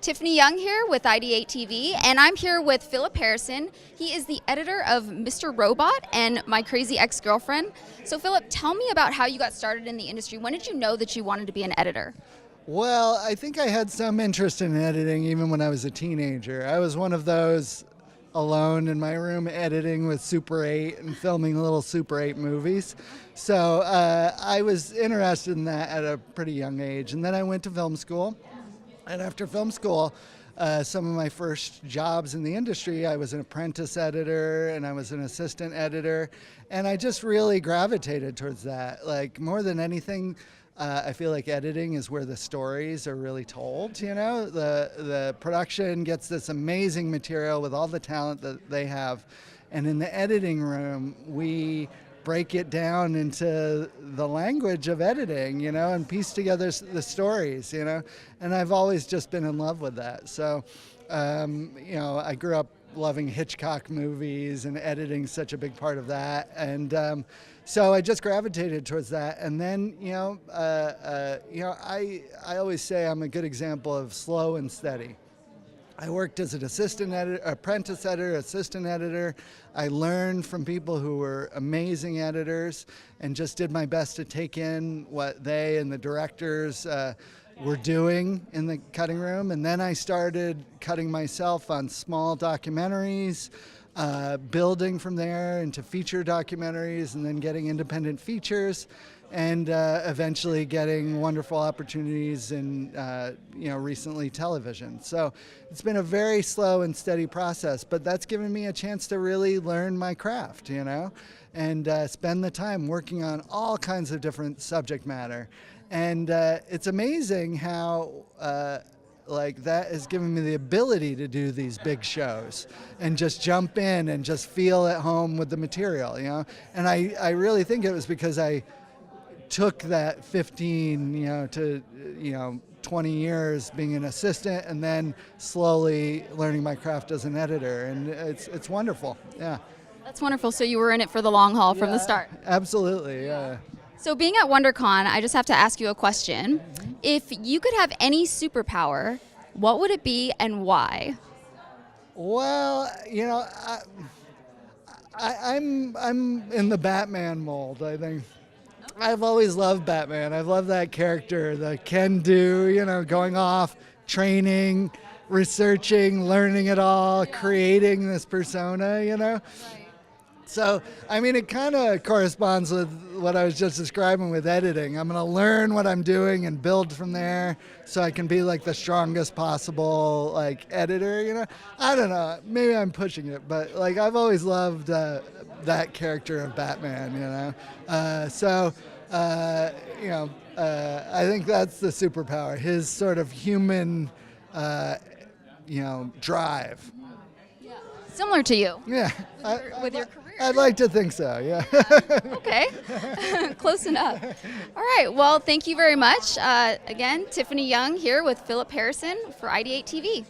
Tiffany Young here with IdeateTV, and I'm here with Philip Harrison. He is the editor of Mr. Robot and My Crazy Ex-Girlfriend. So Philip, tell me about how you got started in the industry. When did you know that you wanted to be an editor? Well, I think I had some interest in editing even when I was a teenager. I was one of those alone in my room editing with Super 8 and filming little Super 8 movies. So I was interested in that at a pretty young age. And then I went to film school. And after film school, some of my first jobs in the industry, I was an apprentice editor and I was an assistant editor. And I just really gravitated towards that. Like, more than anything, I feel like editing is where the stories are really told. You know, the production gets this amazing material with all the talent that they have. And in the editing room, we break it down into the language of editing, you know, and piece together the stories, you know, and I've always just been in love with that. So, you know, I grew up loving Hitchcock movies and editing such a big part of that. And so I just gravitated towards that. And then, I always say I'm a good example of slow and steady. I worked as an assistant editor, apprentice editor, assistant editor. I learned from people who were amazing editors and just did my best to take in what they and the directors were doing in the cutting room. And then I started cutting myself on small documentaries, building from there into feature documentaries, and then getting independent features, and eventually getting wonderful opportunities in, recently television. So it's been a very slow and steady process, but that's given me a chance to really learn my craft, you know, and spend the time working on all kinds of different subject matter. And it's amazing how that has given me the ability to do these big shows and just jump in and just feel at home with the material, you know. And I really think it was because I took that 15, to 20 years being an assistant, and then slowly learning my craft as an editor, and it's wonderful. Yeah. That's wonderful. So you were in it for the long haul from the start. Absolutely. Yeah. So being at Wondercon, I just have to ask you a question. If you could have any superpower, what would it be and why? Well, I'm in the Batman mold, I think. I've always loved Batman. I've loved that character, the can-do, going off, training, researching, learning it all, creating this persona, Right. So, it kind of corresponds with what I was just describing with editing. I'm going to learn what I'm doing and build from there so I can be like the strongest possible editor, I don't know, maybe I'm pushing it, but I've always loved that character of Batman, I think that's the superpower, his sort of human, drive. Yeah. Similar to you. Yeah. With your career. I'd like to think so, yeah. Okay. Close enough. All right. Well, thank you very much. Again, Tiffany Young here with Philip Harrison for IdeateTV.